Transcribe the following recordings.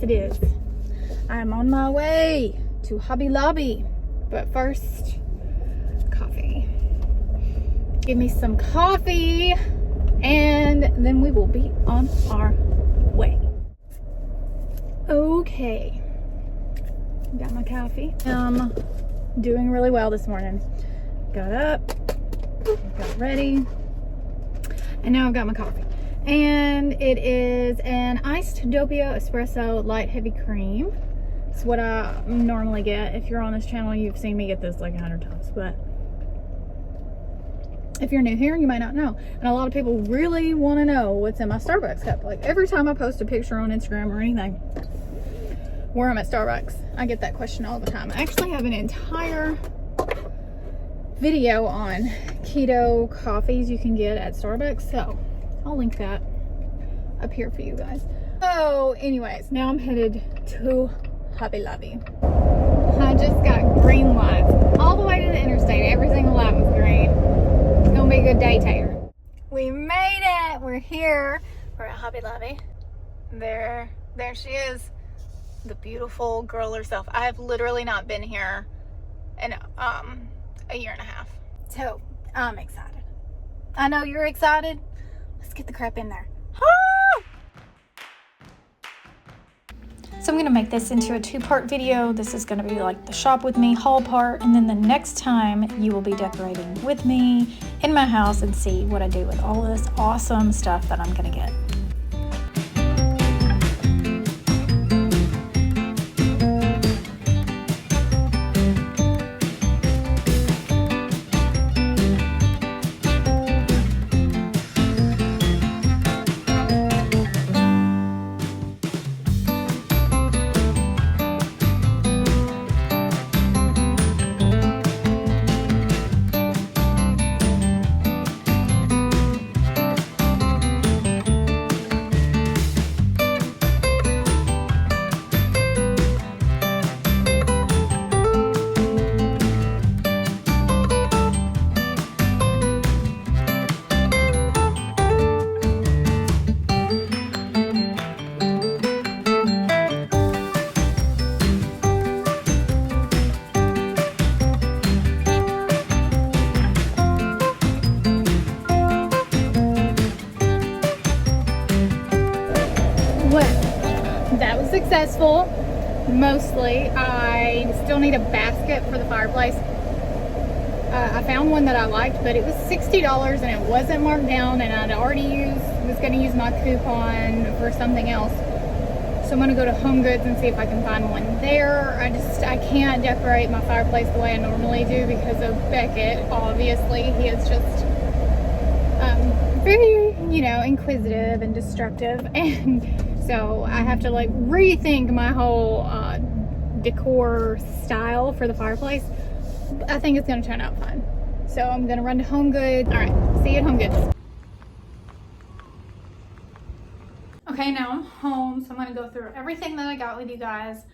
it is. I'm on my way to Hobby Lobby. But first, coffee. Give me some coffee and then we will be on our way. Okay. Got my coffee. Doing really well this morning. Got up, got ready, and now I've got my coffee. And it is an iced doppio espresso light heavy cream. It's what I normally get. If you're on this channel, you've seen me get this like 100 times, but if you're new here, you might not know. And a lot of people really want to know what's in my Starbucks cup. Like every time I post a picture on Instagram or anything where I'm at Starbucks, I get that question all the time. I actually have an entire video on keto coffees you can get at Starbucks, so I'll link that up here for you guys. So anyways, now I'm headed to Hobby Lobby. I just got green lights all the way to the interstate. Every single light was green. It's gonna be a good day, Taylor. We made it. We're here. We're at Hobby Lobby. There she is, the beautiful girl herself. I have literally not been here in a year and a half, so I'm excited. I know you're excited. Let's get the crap in there. So I'm going to make this into a 2-part video. This is going to be like the shop with me haul part, and then the next time you will be decorating with me in my house and see what I do with all this awesome stuff that I'm going to get. Successful, mostly. I still need a basket for the fireplace. I found one that I liked, but it was $60 and it wasn't marked down, and I'd already was going to use my coupon for something else. So I'm going to go to Home Goods and see if I can find one there. I can't decorate my fireplace the way I normally do because of Beckett. Obviously, he is just very, inquisitive and destructive, and so I have to like rethink my whole decor style for the fireplace. I think it's going to turn out fine. So I'm going to run to Home Goods. All right, see you at Home Goods. Okay, now I'm home, so I'm going to go through everything that I got with you guys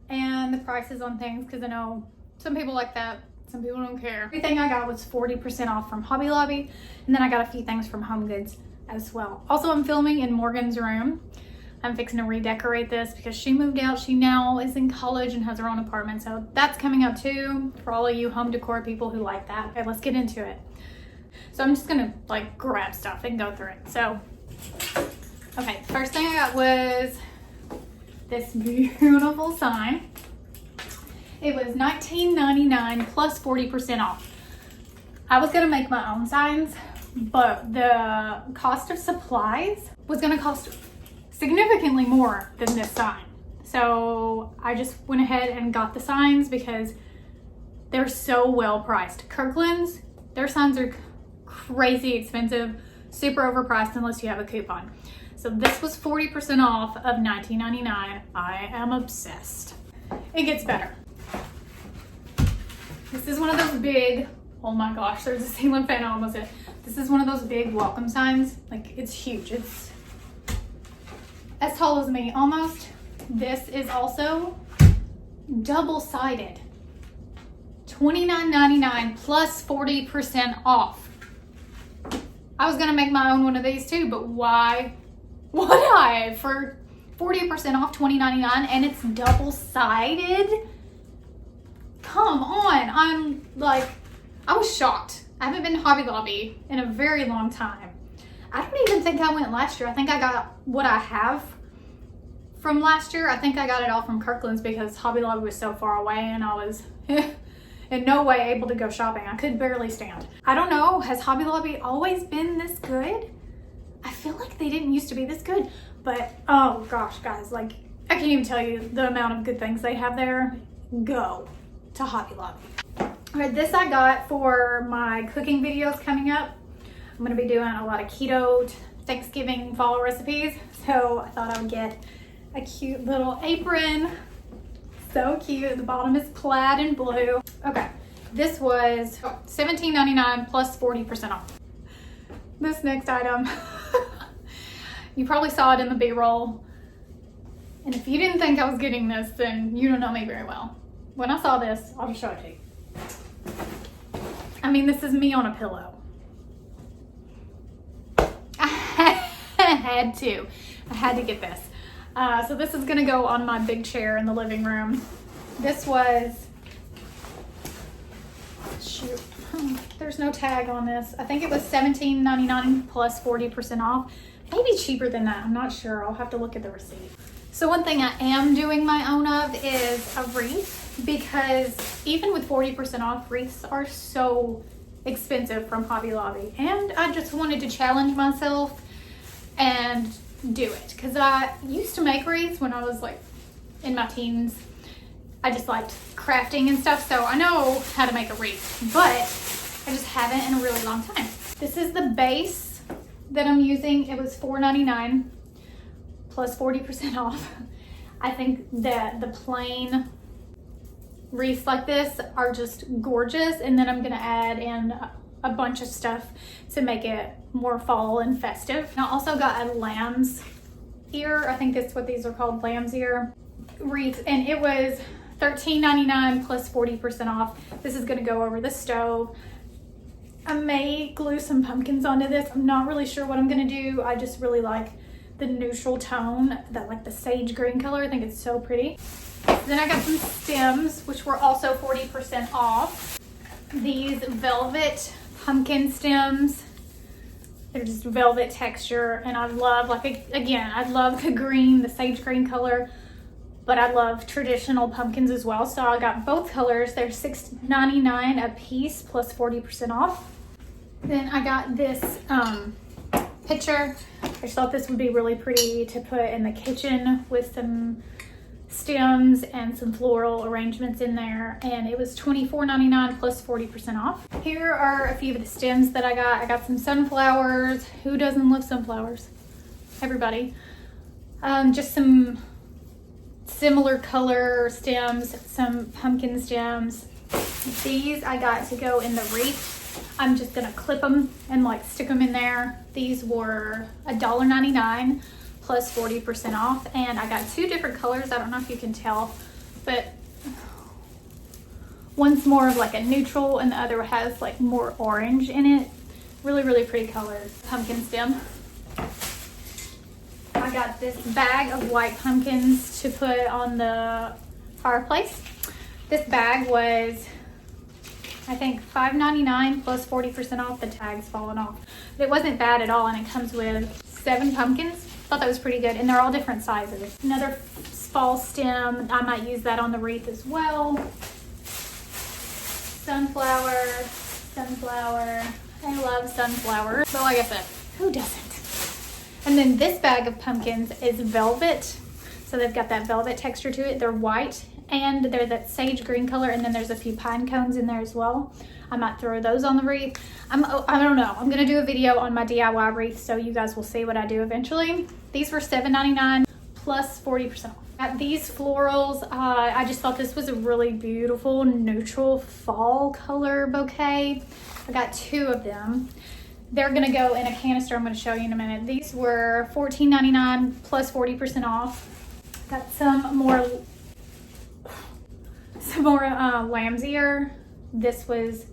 and the prices on things, because I know some people like that. Some people don't care. Everything I got was 40% off from Hobby Lobby, and then I got a few things from Home Goods as well. Also, I'm filming in Morgan's room. I'm fixing to redecorate this because she moved out. She now is in college and has her own apartment, so that's coming up too for all of you home decor people who like that. Okay, let's get into it. So I'm just gonna like grab stuff and go through it. So, okay, first thing I got was this beautiful sign. It was $19.99 plus 40% off. I was gonna make my own signs, but the cost of supplies was gonna cost significantly more than this sign. So I just went ahead and got the signs because they're so well priced. Kirkland's, their signs are crazy expensive, super overpriced unless you have a coupon. So this was 40% off of $19.99. I am obsessed. It gets better. This is one of those big, oh my gosh, there's a ceiling fan I almost hit. This is one of those big welcome signs. Like, it's huge. It's as tall as me, almost. This is also double-sided. $29.99 plus 40% off. I was gonna make my own one of these too, but why would I? For 40% off, $20.99, and it's double-sided. Come on. I was shocked. I haven't been to Hobby Lobby in a very long time. I don't even think I went last year. I think I got what I have from last year. I think I got it all from Kirkland's because Hobby Lobby was so far away and I was in no way able to go shopping. I could barely stand. I don't know, has Hobby Lobby always been this good? I feel like they didn't used to be this good, but oh gosh, guys, like I can't even tell you the amount of good things they have there. Go to Hobby Lobby. All right, this I got for my cooking videos coming up. I'm gonna be doing a lot of keto Thanksgiving fall recipes, so I thought I would get a cute little apron. So cute. The bottom is plaid and blue. Okay, this was $17.99 plus 40% off. This next item, you probably saw it in the B-roll. And if you didn't think I was getting this, then you don't know me very well. When I saw this, I'll just show it to you. I mean, this is me on a pillow. I had to get this. So this is gonna go on my big chair in the living room. This was, shoot, there's no tag on this. I think it was $17.99 plus 40% off. Maybe cheaper than that, I'm not sure. I'll have to look at the receipt. So one thing I am doing my own of is a wreath, because even with 40% off, wreaths are so expensive from Hobby Lobby. And I just wanted to challenge myself and do it, because I used to make wreaths when I was like in my teens. I just liked crafting and stuff, so I know how to make a wreath, but I just haven't in a really long time. This is the base that I'm using. It was $4.99 plus 40% off. I think that the plain wreaths like this are just gorgeous, and then I'm gonna add in a bunch of stuff to make it more fall and festive. And I also got a lamb's ear, I think that's what these are called, lamb's ear wreath, and it was $13.99 plus 40% off. This is gonna go over the stove. I may glue some pumpkins onto this. I'm not really sure what I'm gonna do. I just really like the neutral tone, that like the sage green color. I think it's so pretty. Then I got some stems, which were also 40% off. These velvet pumpkin stems. They're just velvet texture, and I love, like, again, I love the green, the sage green color, but I love traditional pumpkins as well. So I got both colors. They're $6.99 a piece plus 40% off. Then I got this pitcher. I just thought this would be really pretty to put in the kitchen with some stems and some floral arrangements in there, and it was $24.99 plus 40% off. Here are a few of the stems that I got. I got some sunflowers. Who doesn't love sunflowers? Everybody. Just some similar color stems, some pumpkin stems. These I got to go in the wreath. I'm just gonna clip them and like stick them in there. These were $1.99 plus 40% off, and I got two different colors. I don't know if you can tell, but one's more of like a neutral and the other has like more orange in it. Really, really pretty colors. Pumpkin stem. I got this bag of white pumpkins to put on the fireplace. This bag was, I think, $5.99 plus 40% off. The tag's fallen off. But it wasn't bad at all, and it comes with 7 pumpkins. Thought that was pretty good, and they're all different sizes. Another fall stem, I might use that on the wreath as well. Sunflower, sunflower. I love sunflowers. But like I said, who doesn't? And then this bag of pumpkins is velvet. So they've got that velvet texture to it. They're white, and they're that sage green color, and then there's a few pine cones in there as well. I might throw those on the wreath. I don't know. I'm gonna do a video on my DIY wreath, so you guys will see what I do eventually. These were $7.99 plus 40% off. At these florals, I just thought this was a really beautiful neutral fall color bouquet. I got 2 of them. They're gonna go in a canister. I'm gonna show you in a minute. These were $14.99 plus 40% off. Got some more lamb's ear. This was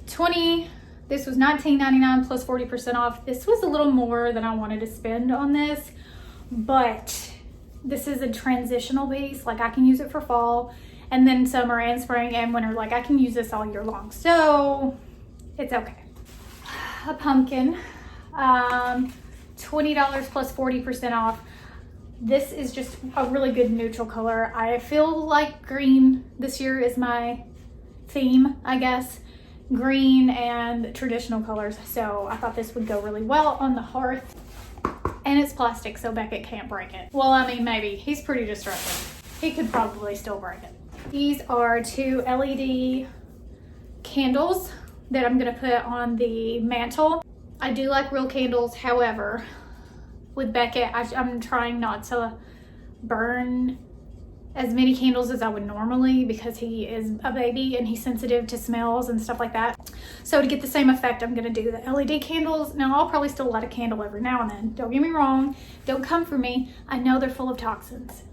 $19.99 plus 40% off. This was a little more than I wanted to spend on this, but this is a transitional piece. Like I can use it for fall and then summer and spring and winter. Like I can use this all year long. So it's okay. A pumpkin, $20 plus 40% off. This is just a really good neutral color. I feel like green this year is my theme, I guess. Green and traditional colors. So I thought this would go really well on the hearth. And it's plastic, so Beckett can't break it. Well, I mean, maybe. He's pretty destructive. He could probably still break it. These are 2 LED candles that I'm gonna put on the mantle. I do like real candles, however, with Beckett, I'm trying not to burn as many candles as I would normally because he is a baby and he's sensitive to smells and stuff like that. So to get the same effect, I'm gonna do the LED candles. Now I'll probably still light a candle every now and then. Don't get me wrong, don't come for me. I know they're full of toxins,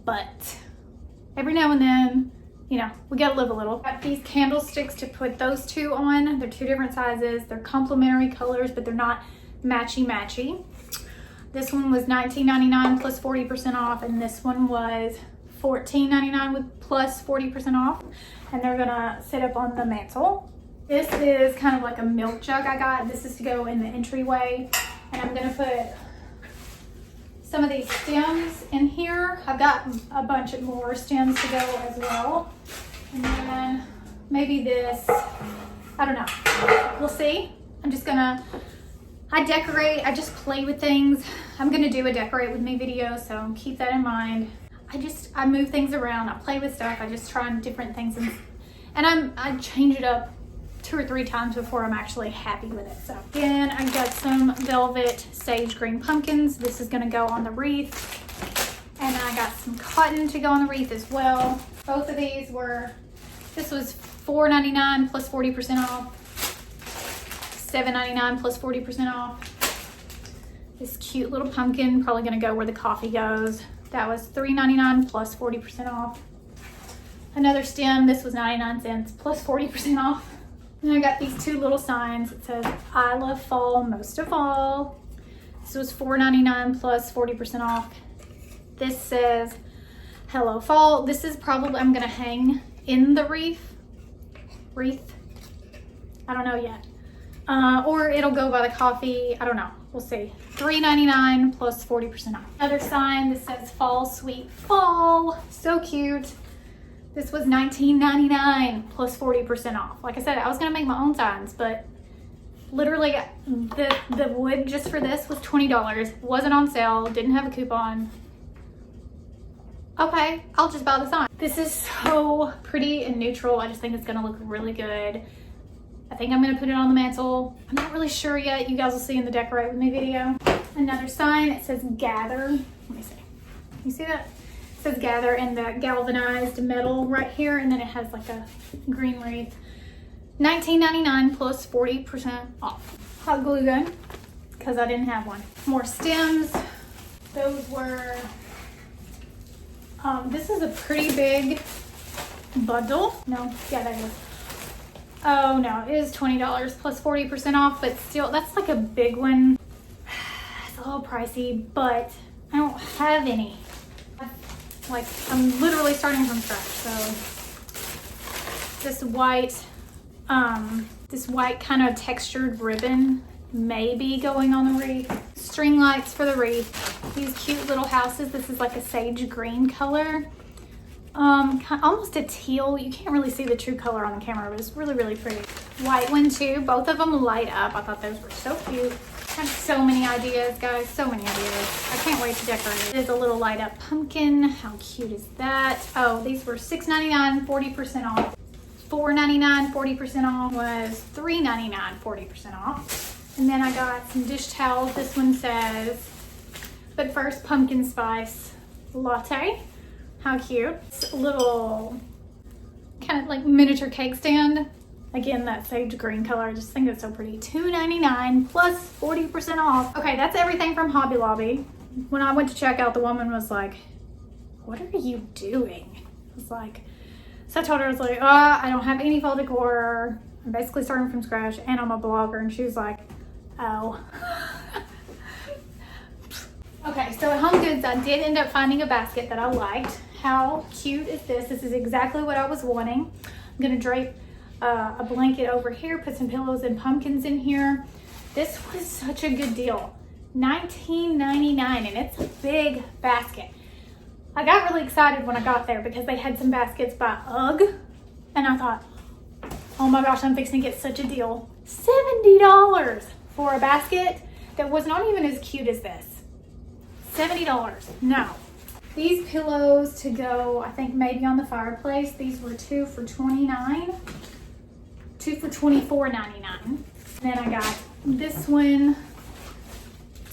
but every now and then, you know, we gotta live a little. Got these candlesticks to put those 2 on. They're 2 different sizes. They're complementary colors, but they're not matchy-matchy. This one was $19.99 plus 40% off, and this one was $14.99 with plus 40% off. And they're gonna sit up on the mantle. This is kind of like a milk jug I got. This is to go in the entryway, and I'm gonna put some of these stems in here. I've got a bunch of more stems to go as well. And then maybe this, I don't know, we'll see. I decorate, I just play with things. I'm gonna do a decorate with me video, so keep that in mind. I move things around, I play with stuff, I just try different things and I change it up 2 or 3 times before I'm actually happy with it. So again, I got some velvet sage green pumpkins. This is gonna go on the wreath. And I got some cotton to go on the wreath as well. Both of these this was $4.99 plus 40% off. $7.99 plus 40% off. This cute little pumpkin, probably gonna go where the coffee goes. That was $3.99 plus 40% off. Another stem, this was 99 cents plus 40% off. And I got these 2 little signs. It says, I love fall most of all. This was $4.99 plus 40% off. This says, hello fall. This is probably, I'm gonna hang in the wreath. I don't know yet. Or it'll go by the coffee. I don't know. We'll see. $3.99 plus 40% off. Another sign that says fall sweet fall. So cute. This was $19.99 plus 40% off. Like I said, I was gonna make my own signs, but literally the wood just for this was $20. Wasn't on sale, didn't have a coupon. Okay, I'll just buy the sign. This is so pretty and neutral. I just think it's gonna look really good. I think I'm gonna put it on the mantle. I'm not really sure yet. You guys will see in the decorate with me video. Another sign, it says gather. Let me see. You see that? It says gather in the galvanized metal right here, and then it has like a green wreath. $19.99 plus 40% off. Hot glue gun, because I didn't have one. More stems. Those were, this is a pretty big bundle. No, yeah, that is. Oh no, it is $20 plus 40% off, but still, that's like a big one. It's a little pricey, but I don't have any. Like, I'm literally starting from scratch, so this white kind of textured ribbon may be going on the wreath. String lights for the wreath. These cute little houses. This is like a sage green color. Almost a teal. You can't really see the true color on the camera, but it's really, really pretty. White one too. Both of them light up. I thought those were so cute. I have so many ideas, guys. So many ideas. I can't wait to decorate. It is a little light up pumpkin. How cute is that? Oh, these were $6.99, 40% off. $4.99, 40% off was $3.99, 40% off. And then I got some dish towels. This one says, but first, pumpkin spice latte. How cute. It's a little kind of like miniature cake stand. Again, that sage green color. I just think it's so pretty. $2.99 plus 40% off. Okay, that's everything from Hobby Lobby. When I went to check out, the woman was like, what are you doing? I was like, so I told her, I was like, I don't have any faux decor. I'm basically starting from scratch and I'm a blogger. And she was like, oh. Okay, so at Home Goods, I did end up finding a basket that I liked. How cute is this? This is exactly what I was wanting. I'm gonna drape a blanket over here, put some pillows and pumpkins in here. This was such a good deal. $19.99, and it's a big basket. I got really excited when I got there because they had some baskets by UGG, and I thought, oh my gosh, I'm fixing to get such a deal. $70 for a basket that was not even as cute as this. $70. No. These pillows to go, I think maybe on the fireplace. These were 2 for $29. 2 for $24.99. Then I got this one,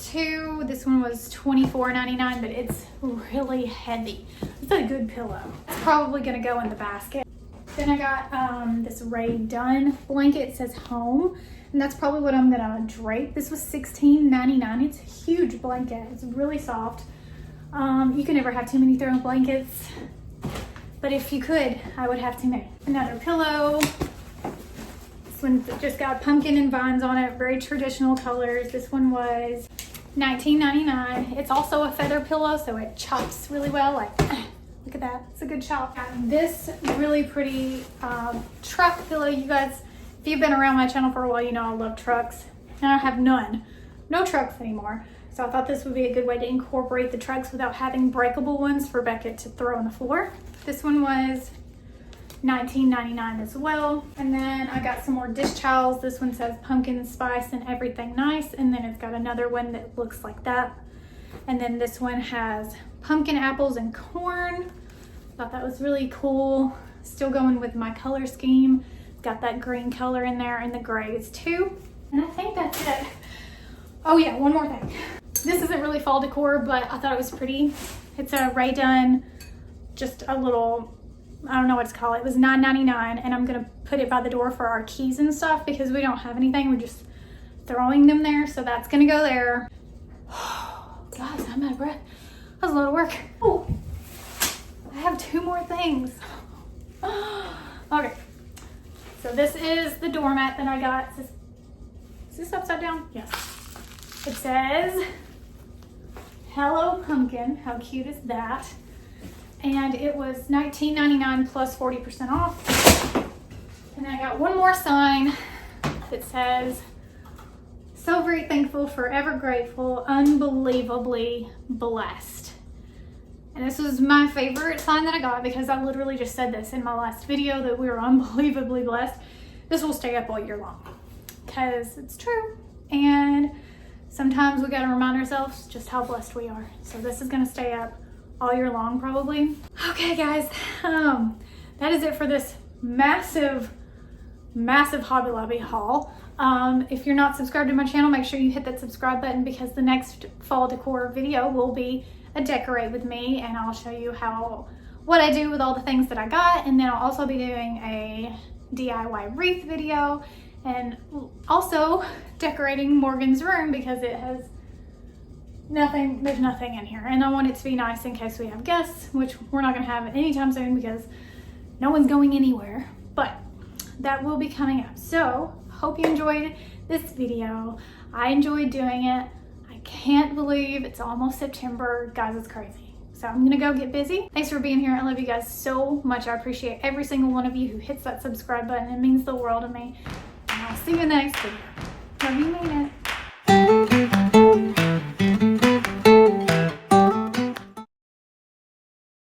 2. This one was $24.99, but it's really heavy. It's a good pillow. It's probably gonna go in the basket. Then I got this Ray Dunn blanket. It says home, and that's probably what I'm gonna drape. This was $16.99. It's a huge blanket. It's really soft. You can never have too many throw blankets, but if you could, I would have too many. Another pillow. This one just got pumpkin and vines on it, very traditional colors. This one was $19.99. It's also a feather pillow, so it chops really well. Like, look at that, it's a good chop. Got this really pretty truck pillow. You guys, if you've been around my channel for a while, you know I love trucks. And I have no trucks anymore. So I thought this would be a good way to incorporate the trucks without having breakable ones for Beckett to throw on the floor. This one was $19.99 as well. And then I got some more dish towels. This one says pumpkin spice and everything nice. And then it's got another one that looks like that. And then this one has pumpkin, apples, and corn. Thought that was really cool. Still going with my color scheme. Got that green color in there and the grays too. And I think that's it. Oh yeah, one more thing. This isn't really fall decor, but I thought it was pretty. It's a Ray Dunn, just a little, I don't know what to call it. It was $9.99, and I'm gonna put it by the door for our keys and stuff because we don't have anything. We're just throwing them there, so that's gonna go there. Guys, I'm out of breath. That was a lot of work. Oh, I have 2 more things. Okay, so this is the doormat that I got. Is this upside down? Yes. It says, Hello Pumpkin. How cute is that? And it was $19.99 plus 40% off. And I got one more sign that says, so very thankful, forever grateful, unbelievably blessed. And this was my favorite sign that I got because I literally just said this in my last video that we were unbelievably blessed. This will stay up all year long because it's true. And sometimes we gotta remind ourselves just how blessed we are. So this is gonna stay up all year long probably. Okay guys, that is it for this massive Hobby Lobby haul. If you're not subscribed to my channel, make sure you hit that subscribe button because the next fall decor video will be a decorate with me, and I'll show you what I do with all the things that I got, and then I'll also be doing a DIY wreath video and also decorating Morgan's room because it has there's nothing in here, and I want it to be nice in case we have guests, which we're not gonna have anytime soon because no one's going anywhere, but that will be coming up. So hope you enjoyed this video. I enjoyed doing it. I can't believe it's almost September. Guys, it's crazy. So I'm gonna go get busy. Thanks for being here. I love you guys so much. I appreciate every single one of you who hits that subscribe button. It means the world to me. And I'll see you in the next video. Love you, mean it.